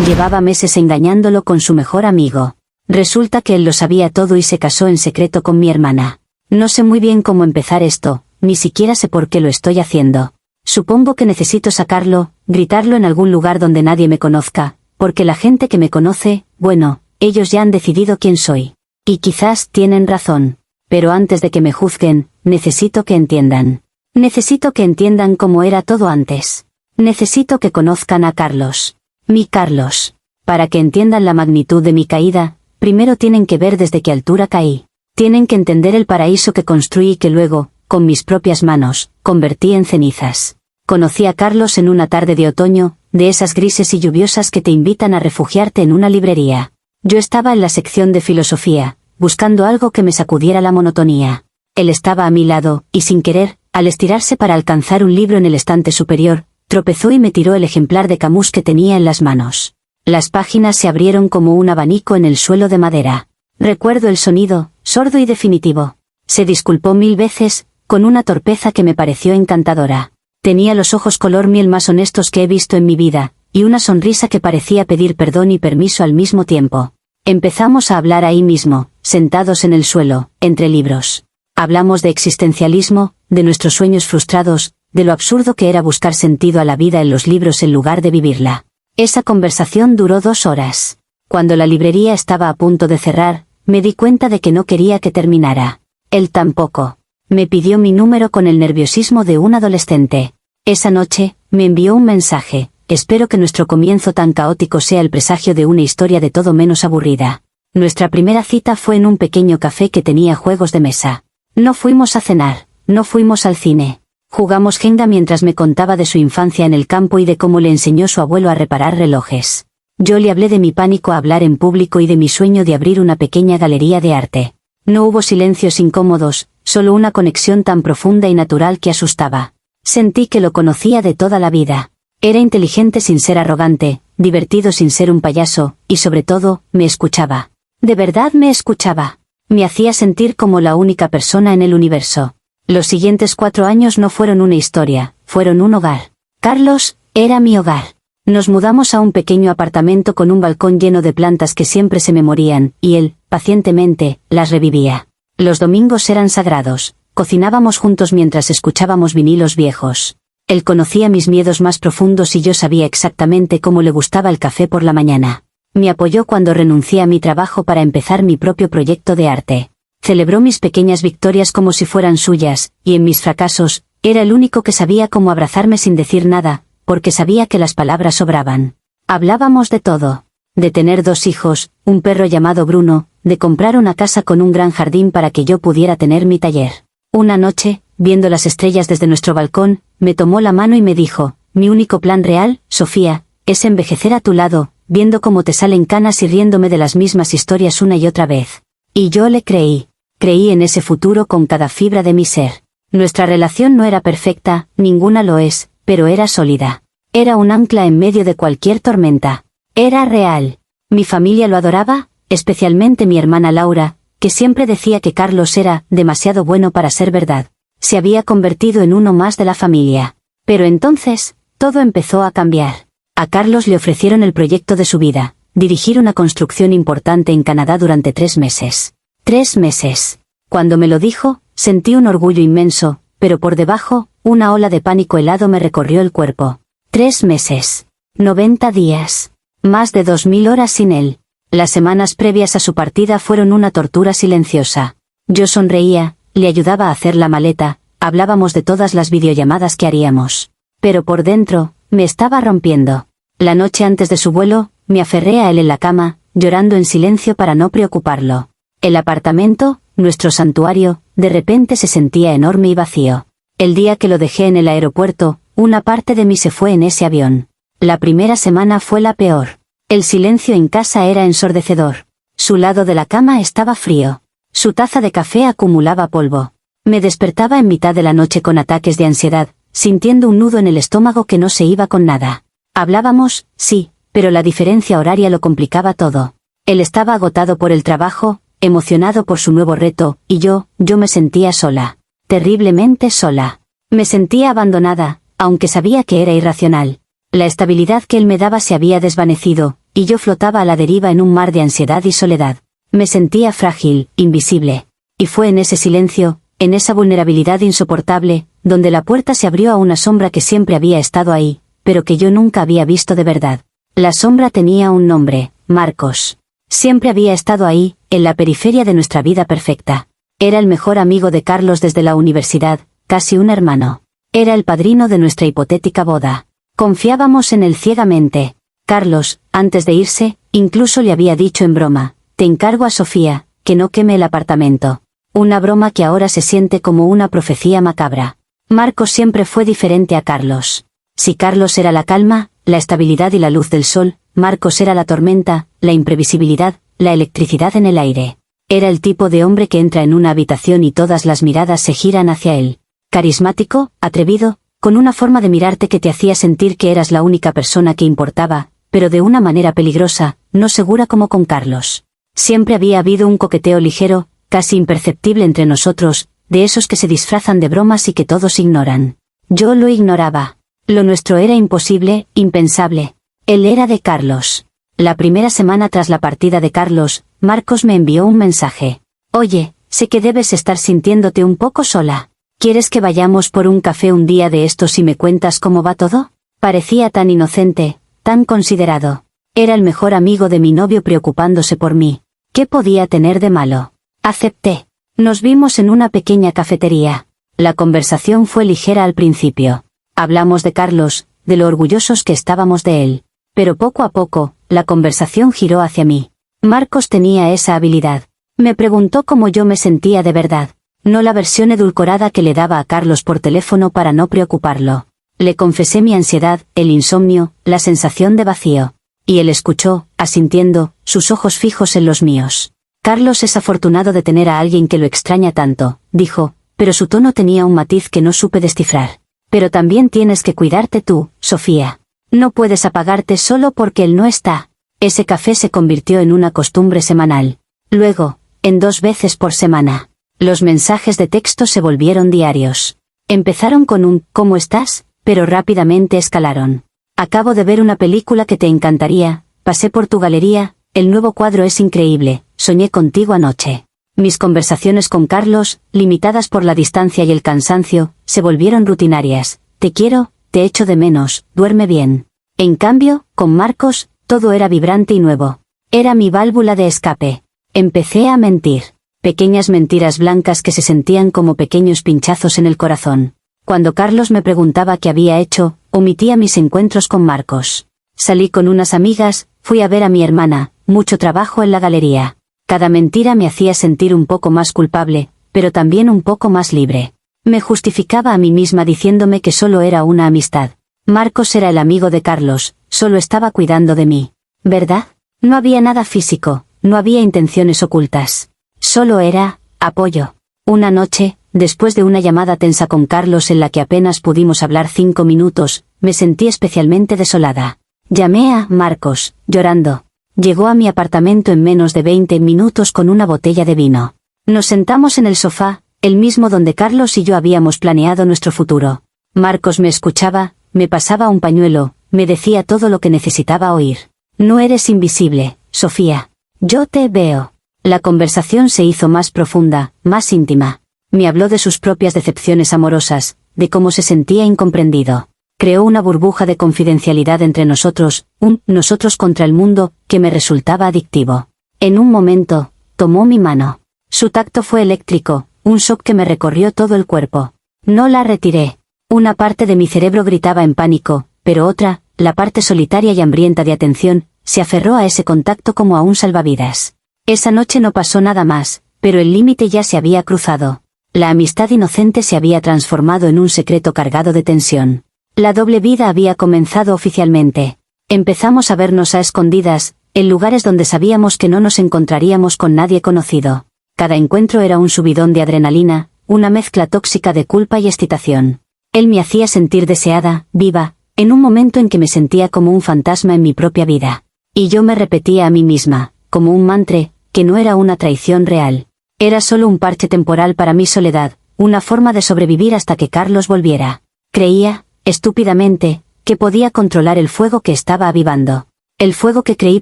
Llevaba meses engañándolo con su mejor amigo. Resulta que él lo sabía todo y se casó en secreto con mi hermana. No sé muy bien cómo empezar esto, ni siquiera sé por qué lo estoy haciendo. Supongo que necesito sacarlo, gritarlo en algún lugar donde nadie me conozca, porque la gente que me conoce, bueno, ellos ya han decidido quién soy. Y quizás tienen razón. Pero antes de que me juzguen, necesito que entiendan. Necesito que entiendan cómo era todo antes. Necesito que conozcan a Carlos. Mi Carlos. Para que entiendan la magnitud de mi caída, primero tienen que ver desde qué altura caí. Tienen que entender el paraíso que construí y que luego, con mis propias manos, convertí en cenizas. Conocí a Carlos en una tarde de otoño, de esas grises y lluviosas que te invitan a refugiarte en una librería. Yo estaba en la sección de filosofía, buscando algo que me sacudiera la monotonía. Él estaba a mi lado, y sin querer, al estirarse para alcanzar un libro en el estante superior, tropezó y me tiró el ejemplar de Camus que tenía en las manos. Las páginas se abrieron como un abanico en el suelo de madera. Recuerdo el sonido, sordo y definitivo. Se disculpó 1000 veces, con una torpeza que me pareció encantadora. Tenía los ojos color miel más honestos que he visto en mi vida, y una sonrisa que parecía pedir perdón y permiso al mismo tiempo. Empezamos a hablar ahí mismo, sentados en el suelo, entre libros. Hablamos de existencialismo, de nuestros sueños frustrados, de lo absurdo que era buscar sentido a la vida en los libros en lugar de vivirla. Esa conversación duró 2 horas. Cuando la librería estaba a punto de cerrar, me di cuenta de que no quería que terminara. Él tampoco. Me pidió mi número con el nerviosismo de un adolescente. Esa noche, me envió un mensaje: espero que nuestro comienzo tan caótico sea el presagio de una historia de todo menos aburrida. Nuestra primera cita fue en un pequeño café que tenía juegos de mesa. No fuimos a cenar, no fuimos al cine. Jugamos Jenga mientras me contaba de su infancia en el campo y de cómo le enseñó su abuelo a reparar relojes. Yo le hablé de mi pánico a hablar en público y de mi sueño de abrir una pequeña galería de arte. No hubo silencios incómodos, solo una conexión tan profunda y natural que asustaba. Sentí que lo conocía de toda la vida. Era inteligente sin ser arrogante, divertido sin ser un payaso, y sobre todo, me escuchaba. De verdad me escuchaba. Me hacía sentir como la única persona en el universo. Los siguientes 4 años no fueron una historia, fueron un hogar. Carlos, era mi hogar. Nos mudamos a un pequeño apartamento con un balcón lleno de plantas que siempre se me morían, y él, pacientemente, las revivía. Los domingos eran sagrados, cocinábamos juntos mientras escuchábamos vinilos viejos. Él conocía mis miedos más profundos y yo sabía exactamente cómo le gustaba el café por la mañana. Me apoyó cuando renuncié a mi trabajo para empezar mi propio proyecto de arte. Celebró mis pequeñas victorias como si fueran suyas, y en mis fracasos, era el único que sabía cómo abrazarme sin decir nada, porque sabía que las palabras sobraban. Hablábamos de todo. De tener 2 hijos, un perro llamado Bruno, de comprar una casa con un gran jardín para que yo pudiera tener mi taller. Una noche, viendo las estrellas desde nuestro balcón, me tomó la mano y me dijo: mi único plan real, Sofía, es envejecer a tu lado, viendo cómo te salen canas y riéndome de las mismas historias una y otra vez. Y yo le creí. Creí en ese futuro con cada fibra de mi ser. Nuestra relación no era perfecta, ninguna lo es, pero era sólida. Era un ancla en medio de cualquier tormenta. Era real. Mi familia lo adoraba, especialmente mi hermana Laura, que siempre decía que Carlos era demasiado bueno para ser verdad. Se había convertido en uno más de la familia. Pero entonces, todo empezó a cambiar. A Carlos le ofrecieron el proyecto de su vida: dirigir una construcción importante en Canadá durante 3 meses. 3 meses. Cuando me lo dijo, sentí un orgullo inmenso, pero por debajo, una ola de pánico helado me recorrió el cuerpo. 3 meses. 90 días. Más de 2000 horas sin él. Las semanas previas a su partida fueron una tortura silenciosa. Yo sonreía, le ayudaba a hacer la maleta, hablábamos de todas las videollamadas que haríamos. Pero por dentro, me estaba rompiendo. La noche antes de su vuelo, me aferré a él en la cama, llorando en silencio para no preocuparlo. El apartamento, nuestro santuario, de repente se sentía enorme y vacío. El día que lo dejé en el aeropuerto, una parte de mí se fue en ese avión. La primera semana fue la peor. El silencio en casa era ensordecedor. Su lado de la cama estaba frío. Su taza de café acumulaba polvo. Me despertaba en mitad de la noche con ataques de ansiedad, sintiendo un nudo en el estómago que no se iba con nada. Hablábamos, sí, pero la diferencia horaria lo complicaba todo. Él estaba agotado por el trabajo, emocionado por su nuevo reto, y yo me sentía sola. Terriblemente sola. Me sentía abandonada, aunque sabía que era irracional. La estabilidad que él me daba se había desvanecido, y yo flotaba a la deriva en un mar de ansiedad y soledad. Me sentía frágil, invisible. Y fue en ese silencio, en esa vulnerabilidad insoportable, donde la puerta se abrió a una sombra que siempre había estado ahí, pero que yo nunca había visto de verdad. La sombra tenía un nombre, Marcos. Siempre había estado ahí, en la periferia de nuestra vida perfecta. Era el mejor amigo de Carlos desde la universidad, casi un hermano. Era el padrino de nuestra hipotética boda. Confiábamos en él ciegamente. Carlos, antes de irse, incluso le había dicho en broma: te encargo a Sofía, que no queme el apartamento. Una broma que ahora se siente como una profecía macabra. Marcos siempre fue diferente a Carlos. Si Carlos era la calma, la estabilidad y la luz del sol, Marcos era la tormenta, la imprevisibilidad, la electricidad en el aire. Era el tipo de hombre que entra en una habitación y todas las miradas se giran hacia él. Carismático, atrevido, con una forma de mirarte que te hacía sentir que eras la única persona que importaba, pero de una manera peligrosa, no segura como con Carlos. Siempre había habido un coqueteo ligero, casi imperceptible entre nosotros, de esos que se disfrazan de bromas y que todos ignoran. Yo lo ignoraba. Lo nuestro era imposible, impensable. Él era de Carlos. La primera semana tras la partida de Carlos, Marcos me envió un mensaje. Oye, sé que debes estar sintiéndote un poco sola. ¿Quieres que vayamos por un café un día de estos y me cuentas cómo va todo? Parecía tan inocente, tan considerado. Era el mejor amigo de mi novio preocupándose por mí. ¿Qué podía tener de malo? Acepté. Nos vimos en una pequeña cafetería. La conversación fue ligera al principio. Hablamos de Carlos, de lo orgullosos que estábamos de él. Pero poco a poco, la conversación giró hacia mí. Marcos tenía esa habilidad. Me preguntó cómo yo me sentía de verdad. No la versión edulcorada que le daba a Carlos por teléfono para no preocuparlo. Le confesé mi ansiedad, el insomnio, la sensación de vacío. Y él escuchó, asintiendo, sus ojos fijos en los míos. Carlos es afortunado de tener a alguien que lo extraña tanto, dijo, pero su tono tenía un matiz que no supe descifrar. Pero también tienes que cuidarte tú, Sofía. No puedes apagarte solo porque él no está. Ese café se convirtió en una costumbre semanal. Luego, en 2 veces por semana. Los mensajes de texto se volvieron diarios. Empezaron con un ¿cómo estás?, pero rápidamente escalaron. Acabo de ver una película que te encantaría, pasé por tu galería, el nuevo cuadro es increíble, soñé contigo anoche. Mis conversaciones con Carlos, limitadas por la distancia y el cansancio, se volvieron rutinarias. Te quiero, te echo de menos, duerme bien. En cambio, con Marcos, todo era vibrante y nuevo. Era mi válvula de escape. Empecé a mentir. Pequeñas mentiras blancas que se sentían como pequeños pinchazos en el corazón. Cuando Carlos me preguntaba qué había hecho, omitía mis encuentros con Marcos. Salí con unas amigas, fui a ver a mi hermana, mucho trabajo en la galería. Cada mentira me hacía sentir un poco más culpable, pero también un poco más libre. Me justificaba a mí misma diciéndome que solo era una amistad. Marcos era el amigo de Carlos, solo estaba cuidando de mí. ¿Verdad? No había nada físico, no había intenciones ocultas. Solo era apoyo. Una noche, después de una llamada tensa con Carlos en la que apenas pudimos hablar 5 minutos, me sentí especialmente desolada. Llamé a Marcos, llorando. Llegó a mi apartamento en menos de 20 minutos con una botella de vino. Nos sentamos en el sofá, el mismo donde Carlos y yo habíamos planeado nuestro futuro. Marcos me escuchaba, me pasaba un pañuelo, me decía todo lo que necesitaba oír. No eres invisible, Sofía. Yo te veo. La conversación se hizo más profunda, más íntima. Me habló de sus propias decepciones amorosas, de cómo se sentía incomprendido. Creó una burbuja de confidencialidad entre nosotros, un nosotros contra el mundo, que me resultaba adictivo. En un momento, tomó mi mano. Su tacto fue eléctrico, un shock que me recorrió todo el cuerpo. No la retiré. Una parte de mi cerebro gritaba en pánico, pero otra, la parte solitaria y hambrienta de atención, se aferró a ese contacto como a un salvavidas. Esa noche no pasó nada más, pero el límite ya se había cruzado. La amistad inocente se había transformado en un secreto cargado de tensión. La doble vida había comenzado oficialmente. Empezamos a vernos a escondidas, en lugares donde sabíamos que no nos encontraríamos con nadie conocido. Cada encuentro era un subidón de adrenalina, una mezcla tóxica de culpa y excitación. Él me hacía sentir deseada, viva, en un momento en que me sentía como un fantasma en mi propia vida. Y yo me repetía a mí misma, como un mantra, que no era una traición real. Era solo un parche temporal para mi soledad, una forma de sobrevivir hasta que Carlos volviera. Creía, estúpidamente, que podía controlar el fuego que estaba avivando. El fuego que creí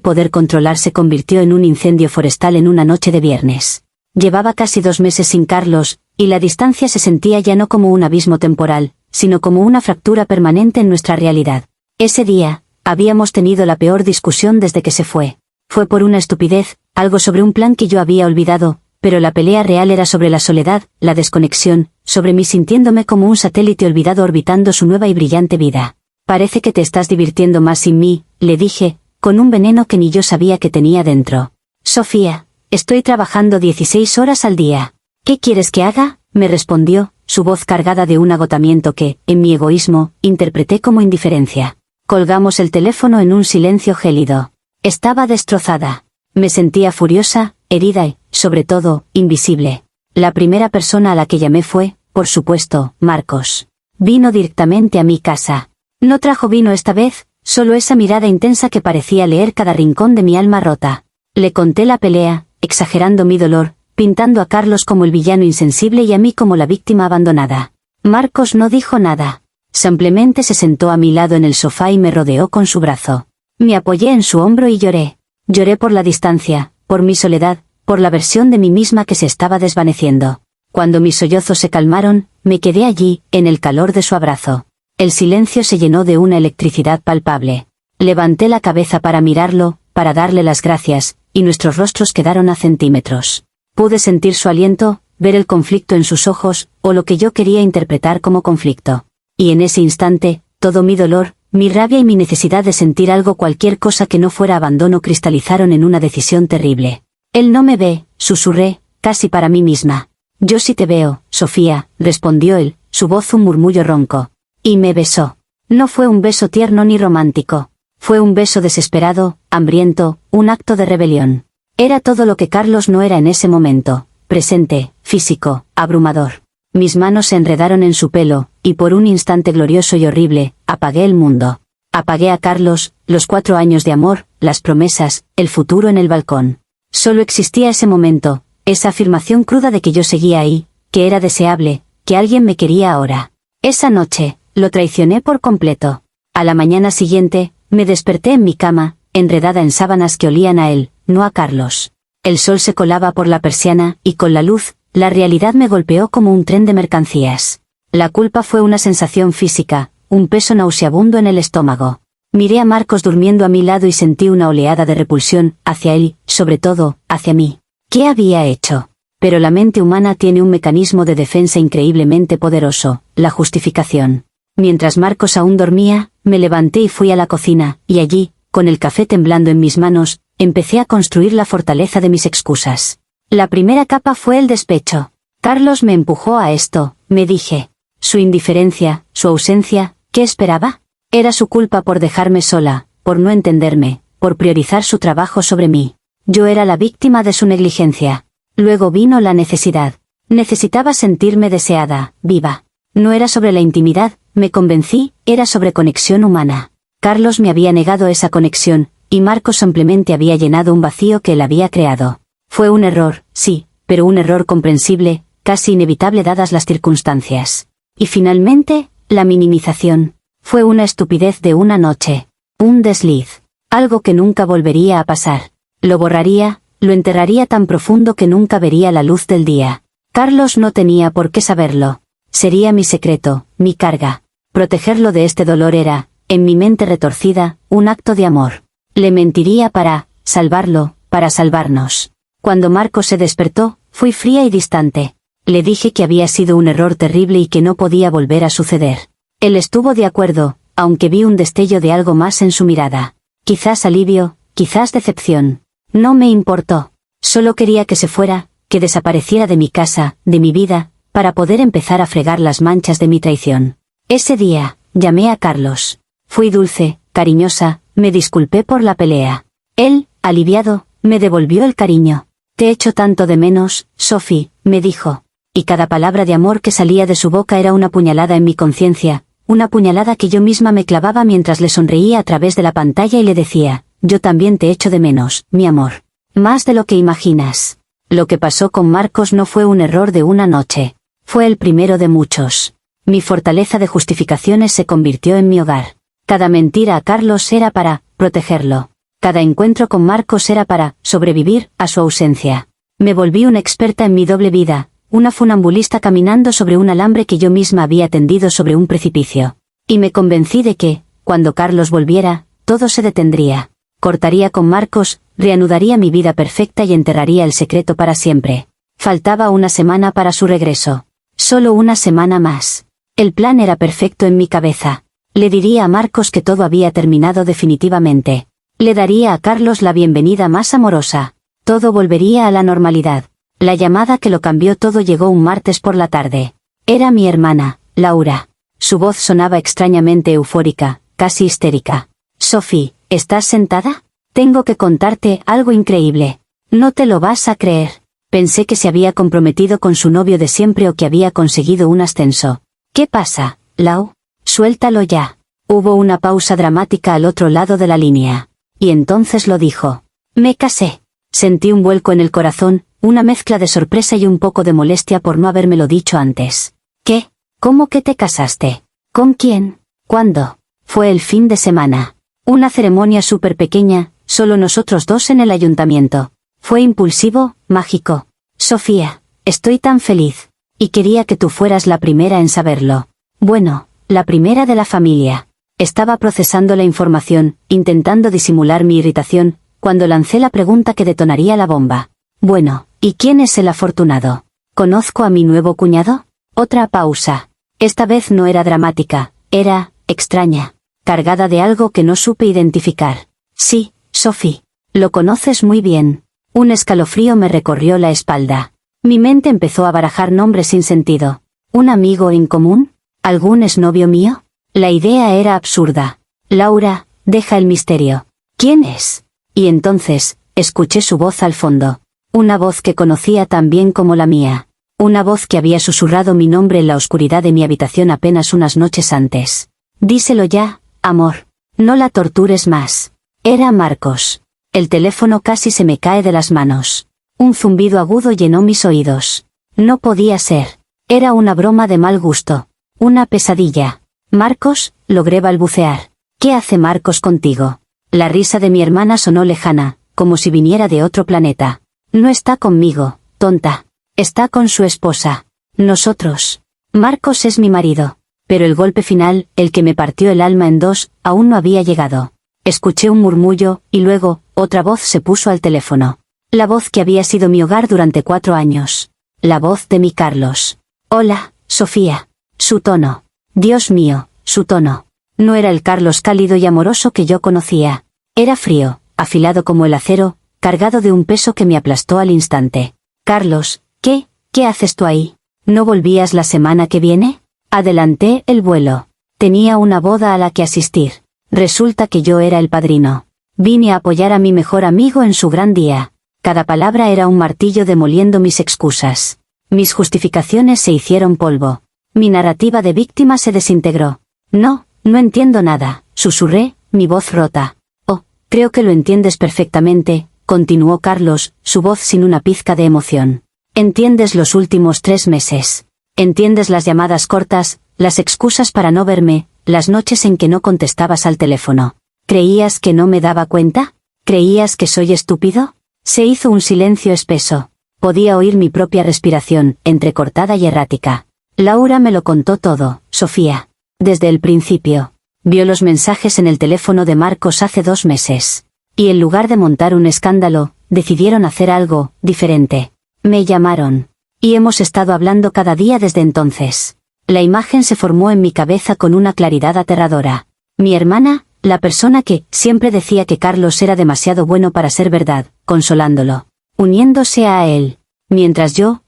poder controlar se convirtió en un incendio forestal en una noche de viernes. Llevaba casi 2 meses sin Carlos, y la distancia se sentía ya no como un abismo temporal, sino como una fractura permanente en nuestra realidad. Ese día, habíamos tenido la peor discusión desde que se fue. Fue por una estupidez, algo sobre un plan que yo había olvidado, pero la pelea real era sobre la soledad, la desconexión, sobre mí sintiéndome como un satélite olvidado orbitando su nueva y brillante vida. Parece que te estás divirtiendo más sin mí, le dije, con un veneno que ni yo sabía que tenía dentro. Sofía, estoy trabajando 16 horas al día. ¿Qué quieres que haga?, me respondió, su voz cargada de un agotamiento que, en mi egoísmo, interpreté como indiferencia. Colgamos el teléfono en un silencio gélido. Estaba destrozada. Me sentía furiosa, herida y, sobre todo, invisible. La primera persona a la que llamé fue, por supuesto, Marcos. Vino directamente a mi casa. No trajo vino esta vez, solo esa mirada intensa que parecía leer cada rincón de mi alma rota. Le conté la pelea, exagerando mi dolor, pintando a Carlos como el villano insensible y a mí como la víctima abandonada. Marcos no dijo nada. Simplemente se sentó a mi lado en el sofá y me rodeó con su brazo. Me apoyé en su hombro y lloré. Lloré por la distancia, por mi soledad, por la versión de mí misma que se estaba desvaneciendo. Cuando mis sollozos se calmaron, me quedé allí, en el calor de su abrazo. El silencio se llenó de una electricidad palpable. Levanté la cabeza para mirarlo, para darle las gracias, y nuestros rostros quedaron a centímetros. Pude sentir su aliento, ver el conflicto en sus ojos, o lo que yo quería interpretar como conflicto. Y en ese instante, todo mi dolor, mi rabia y mi necesidad de sentir algo, cualquier cosa que no fuera abandono, cristalizaron en una decisión terrible. Él no me ve, susurré, casi para mí misma. Yo sí te veo, Sofía, respondió él, su voz un murmullo ronco. Y me besó. No fue un beso tierno ni romántico. Fue un beso desesperado, hambriento, un acto de rebelión. Era todo lo que Carlos no era en ese momento, presente, físico, abrumador. Mis manos se enredaron en su pelo, y por un instante glorioso y horrible, apagué el mundo. Apagué a Carlos, los 4 años de amor, las promesas, el futuro en el balcón. Solo existía ese momento, esa afirmación cruda de que yo seguía ahí, que era deseable, que alguien me quería ahora. Esa noche, lo traicioné por completo. A la mañana siguiente, me desperté en mi cama, enredada en sábanas que olían a él, no a Carlos. El sol se colaba por la persiana, y con la luz, la realidad me golpeó como un tren de mercancías. La culpa fue una sensación física, un peso nauseabundo en el estómago. Miré a Marcos durmiendo a mi lado y sentí una oleada de repulsión, hacia él, sobre todo, hacia mí. ¿Qué había hecho? Pero la mente humana tiene un mecanismo de defensa increíblemente poderoso, la justificación. Mientras Marcos aún dormía, me levanté y fui a la cocina, y allí, con el café temblando en mis manos, empecé a construir la fortaleza de mis excusas. La primera capa fue el despecho. Carlos me empujó a esto, me dije. Su indiferencia, su ausencia, ¿qué esperaba? Era su culpa por dejarme sola, por no entenderme, por priorizar su trabajo sobre mí. Yo era la víctima de su negligencia. Luego vino la necesidad. Necesitaba sentirme deseada, viva. No era sobre la intimidad, me convencí, era sobre conexión humana. Carlos me había negado esa conexión, y Marcos simplemente había llenado un vacío que él había creado. Fue un error, sí, pero un error comprensible, casi inevitable dadas las circunstancias. Y finalmente, la minimización. Fue una estupidez de una noche. Un desliz. Algo que nunca volvería a pasar. Lo borraría, lo enterraría tan profundo que nunca vería la luz del día. Carlos no tenía por qué saberlo. Sería mi secreto, mi carga. Protegerlo de este dolor era, en mi mente retorcida, un acto de amor. Le mentiría para salvarlo, para salvarnos. Cuando Marcos se despertó, fui fría y distante. Le dije que había sido un error terrible y que no podía volver a suceder. Él estuvo de acuerdo, aunque vi un destello de algo más en su mirada. Quizás alivio, quizás decepción. No me importó. Solo quería que se fuera, que desapareciera de mi casa, de mi vida, para poder empezar a fregar las manchas de mi traición. Ese día, llamé a Carlos. Fui dulce, cariñosa, me disculpé por la pelea. Él, aliviado, me devolvió el cariño. Te echo tanto de menos, Sophie, me dijo. Y cada palabra de amor que salía de su boca era una puñalada en mi conciencia, una puñalada que yo misma me clavaba mientras le sonreía a través de la pantalla y le decía, yo también te echo de menos, mi amor. Más de lo que imaginas. Lo que pasó con Marcos no fue un error de una noche. Fue el primero de muchos. Mi fortaleza de justificaciones se convirtió en mi hogar. Cada mentira a Carlos era para protegerlo. Cada encuentro con Marcos era para sobrevivir a su ausencia. Me volví una experta en mi doble vida, una funambulista caminando sobre un alambre que yo misma había tendido sobre un precipicio. Y me convencí de que, cuando Carlos volviera, todo se detendría. Cortaría con Marcos, reanudaría mi vida perfecta y enterraría el secreto para siempre. Faltaba una semana para su regreso. Solo una semana más. El plan era perfecto en mi cabeza. Le diría a Marcos que todo había terminado definitivamente. Le daría a Carlos la bienvenida más amorosa. Todo volvería a la normalidad. La llamada que lo cambió todo llegó un martes por la tarde. Era mi hermana, Laura. Su voz sonaba extrañamente eufórica, casi histérica. Sophie, ¿estás sentada? Tengo que contarte algo increíble. No te lo vas a creer. Pensé que se había comprometido con su novio de siempre o que había conseguido un ascenso. ¿Qué pasa, Lau? Suéltalo ya. Hubo una pausa dramática al otro lado de la línea. Y entonces lo dijo. Me casé. Sentí un vuelco en el corazón, una mezcla de sorpresa y un poco de molestia por no habérmelo dicho antes. ¿Qué? ¿Cómo que te casaste? ¿Con quién? ¿Cuándo? Fue el fin de semana. Una ceremonia súper pequeña, solo nosotros dos en el ayuntamiento. Fue impulsivo, mágico. Sofía, estoy tan feliz. Y quería que tú fueras la primera en saberlo. Bueno, la primera de la familia. Estaba procesando la información, intentando disimular mi irritación, cuando lancé la pregunta que detonaría la bomba. Bueno, ¿y quién es el afortunado? ¿Conozco a mi nuevo cuñado? Otra pausa. Esta vez no era dramática, era extraña, cargada de algo que no supe identificar. Sí, Sophie. Lo conoces muy bien. Un escalofrío me recorrió la espalda. Mi mente empezó a barajar nombres sin sentido. ¿Un amigo en común? ¿Algún exnovio mío? La idea era absurda. Laura, deja el misterio. ¿Quién es? Y entonces, escuché su voz al fondo. Una voz que conocía tan bien como la mía. Una voz que había susurrado mi nombre en la oscuridad de mi habitación apenas unas noches antes. Díselo ya, amor. No la tortures más. Era Marcos. El teléfono casi se me cae de las manos. Un zumbido agudo llenó mis oídos. No podía ser. Era una broma de mal gusto. Una pesadilla. Marcos, logré balbucear. ¿Qué hace Marcos contigo? La risa de mi hermana sonó lejana, como si viniera de otro planeta. No está conmigo, tonta. Está con su esposa. Nosotros. Marcos es mi marido. Pero el golpe final, el que me partió el alma en dos, aún no había llegado. Escuché un murmullo, y luego, otra voz se puso al teléfono. La voz que había sido mi hogar durante 4 años. La voz de mi Carlos. Hola, Sofía. Su tono. Dios mío, su tono. No era el Carlos cálido y amoroso que yo conocía. Era frío, afilado como el acero, cargado de un peso que me aplastó al instante. Carlos, ¿qué haces tú ahí? ¿No volvías la semana que viene? Adelanté el vuelo. Tenía una boda a la que asistir. Resulta que yo era el padrino. Vine a apoyar a mi mejor amigo en su gran día. Cada palabra era un martillo demoliendo mis excusas. Mis justificaciones se hicieron polvo. Mi narrativa de víctima se desintegró. No entiendo nada, susurré, mi voz rota. Oh, creo que lo entiendes perfectamente, continuó Carlos, su voz sin una pizca de emoción. Entiendes los últimos 3 meses. Entiendes las llamadas cortas, las excusas para no verme, las noches en que no contestabas al teléfono. ¿Creías que no me daba cuenta? ¿Creías que soy estúpido? Se hizo un silencio espeso. Podía oír mi propia respiración, entrecortada y errática. Laura me lo contó todo, Sofía. Desde el principio. Vio los mensajes en el teléfono de Marcos hace 2 meses. Y en lugar de montar un escándalo, decidieron hacer algo diferente. Me llamaron. Y hemos estado hablando cada día desde entonces. La imagen se formó en mi cabeza con una claridad aterradora. Mi hermana, la persona que siempre decía que Carlos era demasiado bueno para ser verdad, consolándolo. Uniéndose a él. Mientras yo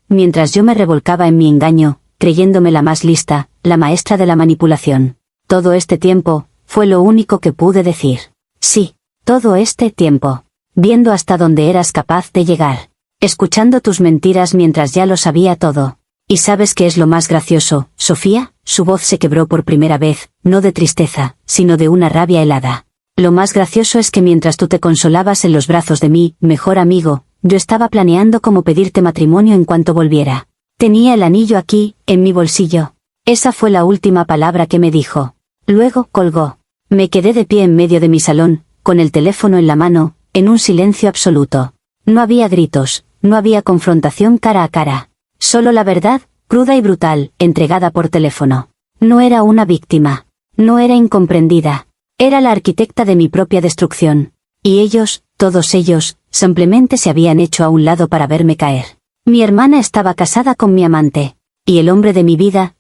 me revolcaba en mi engaño, creyéndome la más lista, la maestra de la manipulación. Todo este tiempo, fue lo único que pude decir. Sí, todo este tiempo. Viendo hasta dónde eras capaz de llegar. Escuchando tus mentiras mientras ya lo sabía todo. ¿Y sabes qué es lo más gracioso, Sofía? Su voz se quebró por primera vez, no de tristeza, sino de una rabia helada. Lo más gracioso es que mientras tú te consolabas en los brazos de mi mejor amigo, yo estaba planeando cómo pedirte matrimonio en cuanto volviera. Tenía el anillo aquí, en mi bolsillo. Esa fue la última palabra que me dijo. Luego colgó. Me quedé de pie en medio de mi salón, con el teléfono en la mano, en un silencio absoluto. No había gritos, no había confrontación cara a cara. Solo la verdad, cruda y brutal, entregada por teléfono. No era una víctima. No era incomprendida. Era la arquitecta de mi propia destrucción. Y ellos, todos ellos, simplemente se habían hecho a un lado para verme caer. Mi hermana estaba casada con mi amante. Y el hombre de mi vida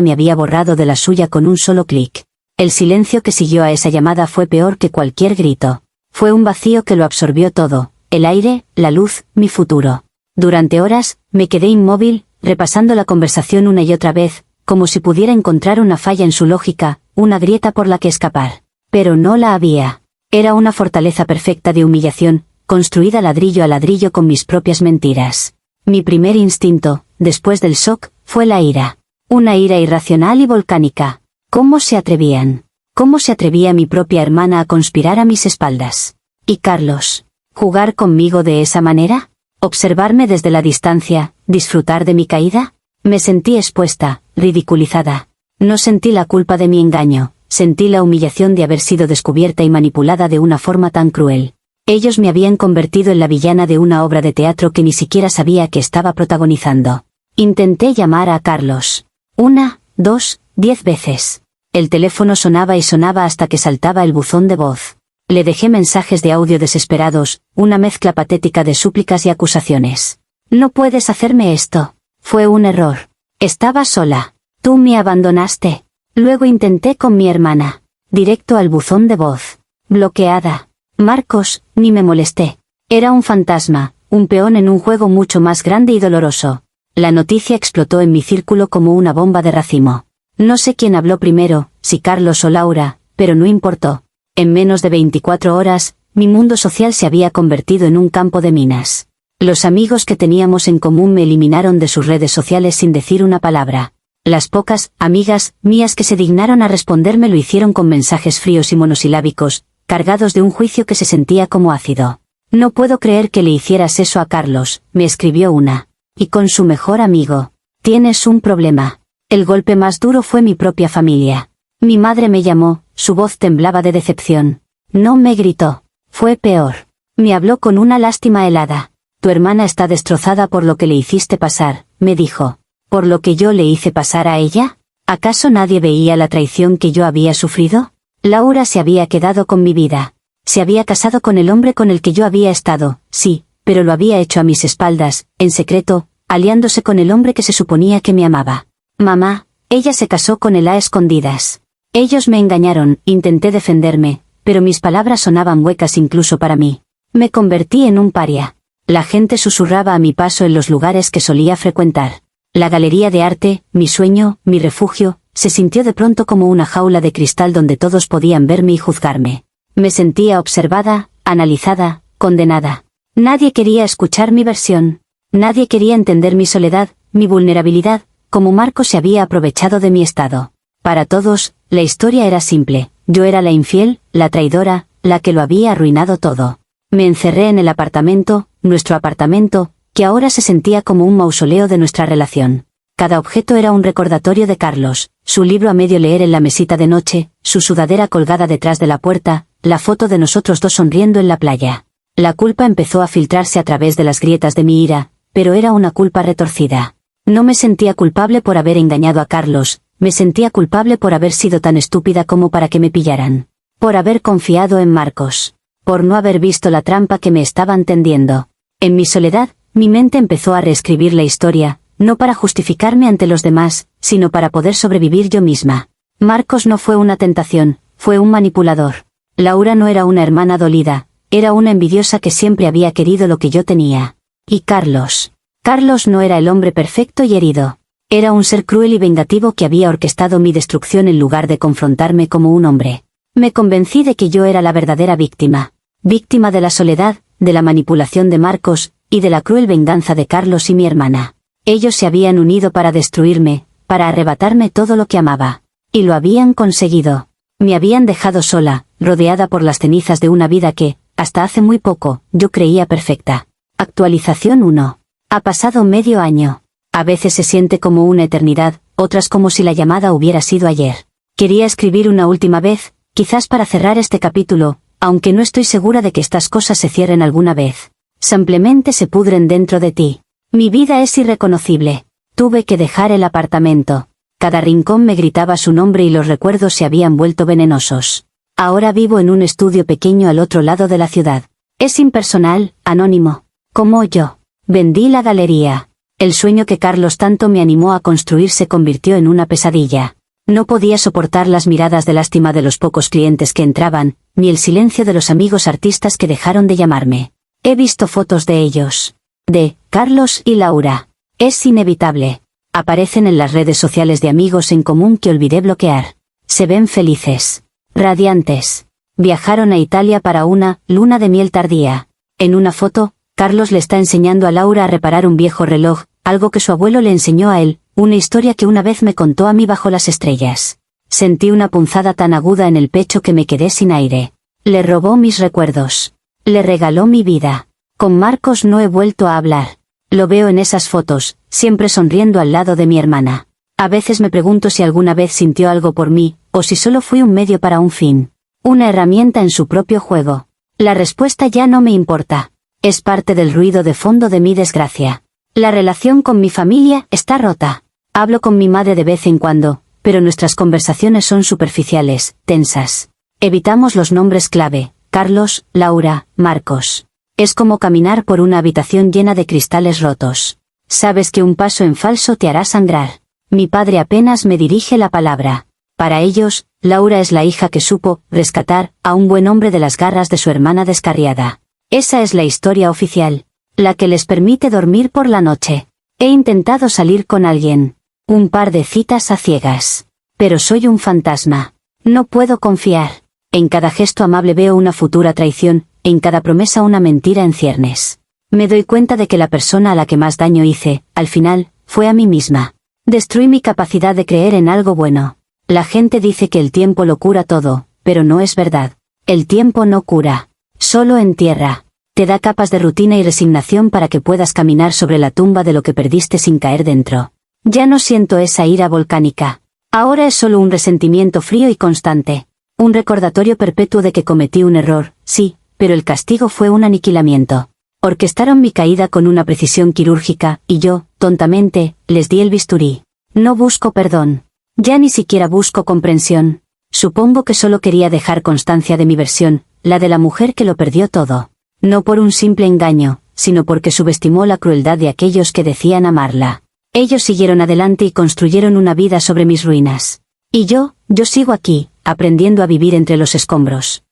me había borrado de la suya con un solo clic. El silencio que siguió a esa llamada fue peor que cualquier grito. Fue un vacío que lo absorbió todo, el aire, la luz, mi futuro. Durante horas, me quedé inmóvil, repasando la conversación una y otra vez, como si pudiera encontrar una falla en su lógica, una grieta por la que escapar. Pero no la había. Era una fortaleza perfecta de humillación, construida ladrillo a ladrillo con mis propias mentiras. Mi primer instinto, después del shock, fue la ira. Una ira irracional y volcánica. ¿Cómo se atrevían? ¿Cómo se atrevía mi propia hermana a conspirar a mis espaldas? ¿Y Carlos? ¿Jugar conmigo de esa manera? ¿Observarme desde la distancia, disfrutar de mi caída? Me sentí expuesta, ridiculizada. No sentí la culpa de mi engaño, sentí la humillación de haber sido descubierta y manipulada de una forma tan cruel. Ellos me habían convertido en la villana de una obra de teatro que ni siquiera sabía que estaba protagonizando. Intenté llamar a Carlos. 1, 2, 10 veces. El teléfono sonaba y sonaba hasta que saltaba el buzón de voz. Le dejé mensajes de audio desesperados, una mezcla patética de súplicas y acusaciones. No puedes hacerme esto. Fue un error. Estaba sola. Tú me abandonaste. Luego intenté con mi hermana. Directo al buzón de voz. Bloqueada. Marcos, ni me molesté. Era un fantasma, un peón en un juego mucho más grande y doloroso. La noticia explotó en mi círculo como una bomba de racimo. No sé quién habló primero, si Carlos o Laura, pero no importó. En menos de 24 horas, mi mundo social se había convertido en un campo de minas. Los amigos que teníamos en común me eliminaron de sus redes sociales sin decir una palabra. Las pocas amigas mías que se dignaron a responderme lo hicieron con mensajes fríos y monosilábicos, cargados de un juicio que se sentía como ácido. No puedo creer que le hicieras eso a Carlos, me escribió una. Y con su mejor amigo. Tienes un problema. El golpe más duro fue mi propia familia. Mi madre me llamó, su voz temblaba de decepción. No me gritó. Fue peor. Me habló con una lástima helada. Tu hermana está destrozada por lo que le hiciste pasar, me dijo. ¿Por lo que yo le hice pasar a ella? ¿Acaso nadie veía la traición que yo había sufrido? Laura se había quedado con mi vida. Se había casado con el hombre con el que yo había estado, sí, pero lo había hecho a mis espaldas, en secreto, aliándose con el hombre que se suponía que me amaba. Mamá, ella se casó con él a escondidas. Ellos me engañaron, intenté defenderme, pero mis palabras sonaban huecas incluso para mí. Me convertí en un paria. La gente susurraba a mi paso en los lugares que solía frecuentar. La galería de arte, mi sueño, mi refugio, se sintió de pronto como una jaula de cristal donde todos podían verme y juzgarme. Me sentía observada, analizada, condenada. Nadie quería escuchar mi versión. Nadie quería entender mi soledad, mi vulnerabilidad, como Marcos se había aprovechado de mi estado. Para todos, la historia era simple. Yo era la infiel, la traidora, la que lo había arruinado todo. Me encerré en el apartamento, nuestro apartamento, que ahora se sentía como un mausoleo de nuestra relación. Cada objeto era un recordatorio de Carlos, su libro a medio leer en la mesita de noche, su sudadera colgada detrás de la puerta, la foto de nosotros dos sonriendo en la playa. La culpa empezó a filtrarse a través de las grietas de mi ira, pero era una culpa retorcida. No me sentía culpable por haber engañado a Carlos, me sentía culpable por haber sido tan estúpida como para que me pillaran. Por haber confiado en Marcos. Por no haber visto la trampa que me estaban tendiendo. En mi soledad, mi mente empezó a reescribir la historia, no para justificarme ante los demás, sino para poder sobrevivir yo misma. Marcos no fue una tentación, fue un manipulador. Laura no era una hermana dolida, era una envidiosa que siempre había querido lo que yo tenía. Y Carlos. Carlos no era el hombre perfecto y herido. Era un ser cruel y vengativo que había orquestado mi destrucción en lugar de confrontarme como un hombre. Me convencí de que yo era la verdadera víctima. Víctima de la soledad, de la manipulación de Marcos, y de la cruel venganza de Carlos y mi hermana. Ellos se habían unido para destruirme, para arrebatarme todo lo que amaba. Y lo habían conseguido. Me habían dejado sola, rodeada por las cenizas de una vida que, hasta hace muy poco, yo creía perfecta. Actualización 1. Ha pasado medio año. A veces se siente como una eternidad, otras como si la llamada hubiera sido ayer. Quería escribir una última vez, quizás para cerrar este capítulo, Aunque no estoy segura de que estas cosas se cierren alguna vez. Simplemente se pudren dentro de ti. Mi vida es irreconocible. Tuve que dejar el apartamento. Cada rincón me gritaba su nombre y los recuerdos se habían vuelto venenosos. Ahora vivo en un estudio pequeño al otro lado de la ciudad. Es impersonal, anónimo. Como yo. Vendí la galería. El sueño que Carlos tanto me animó a construir se convirtió en una pesadilla. No podía soportar las miradas de lástima de los pocos clientes que entraban, ni el silencio de los amigos artistas que dejaron de llamarme. He visto fotos de ellos. De Carlos y Laura. Es inevitable. Aparecen en las redes sociales de amigos en común que olvidé bloquear. Se ven felices. Radiantes. Viajaron a Italia para una luna de miel tardía. En una foto, Carlos le está enseñando a Laura a reparar un viejo reloj, algo que su abuelo le enseñó a él, una historia que una vez me contó a mí bajo las estrellas. Sentí una punzada tan aguda en el pecho que me quedé sin aire. Le robó mis recuerdos. Le regaló mi vida. Con Marcos no he vuelto a hablar. Lo veo en esas fotos, siempre sonriendo al lado de mi hermana. A veces me pregunto si alguna vez sintió algo por mí, o si solo fui un medio para un fin. Una herramienta en su propio juego. La respuesta ya no me importa. Es parte del ruido de fondo de mi desgracia. La relación con mi familia está rota. Hablo con mi madre de vez en cuando, pero nuestras conversaciones son superficiales, tensas. Evitamos los nombres clave: Carlos, Laura, Marcos. Es como caminar por una habitación llena de cristales rotos. Sabes que un paso en falso te hará sangrar. Mi padre apenas me dirige la palabra. Para ellos, Laura es la hija que supo rescatar a un buen hombre de las garras de su hermana descarriada. Esa es la historia oficial. La que les permite dormir por la noche. He intentado salir con alguien. Un par de citas a ciegas. Pero soy un fantasma. No puedo confiar. En cada gesto amable veo una futura traición, en cada promesa una mentira en ciernes. Me doy cuenta de que la persona a la que más daño hice, al final, fue a mí misma. Destruí mi capacidad de creer en algo bueno. La gente dice que el tiempo lo cura todo, pero no es verdad. El tiempo no cura. Solo entierra. Te da capas de rutina y resignación para que puedas caminar sobre la tumba de lo que perdiste sin caer dentro. Ya no siento esa ira volcánica. Ahora es solo un resentimiento frío y constante. Un recordatorio perpetuo de que cometí un error, sí, pero el castigo fue un aniquilamiento. Orquestaron mi caída con una precisión quirúrgica, y yo, tontamente, les di el bisturí. No busco perdón. Ya ni siquiera busco comprensión. Supongo que solo quería dejar constancia de mi versión, la de la mujer que lo perdió todo. No por un simple engaño, sino porque subestimó la crueldad de aquellos que decían amarla. Ellos siguieron adelante y construyeron una vida sobre mis ruinas. Y yo sigo aquí, aprendiendo a vivir entre los escombros.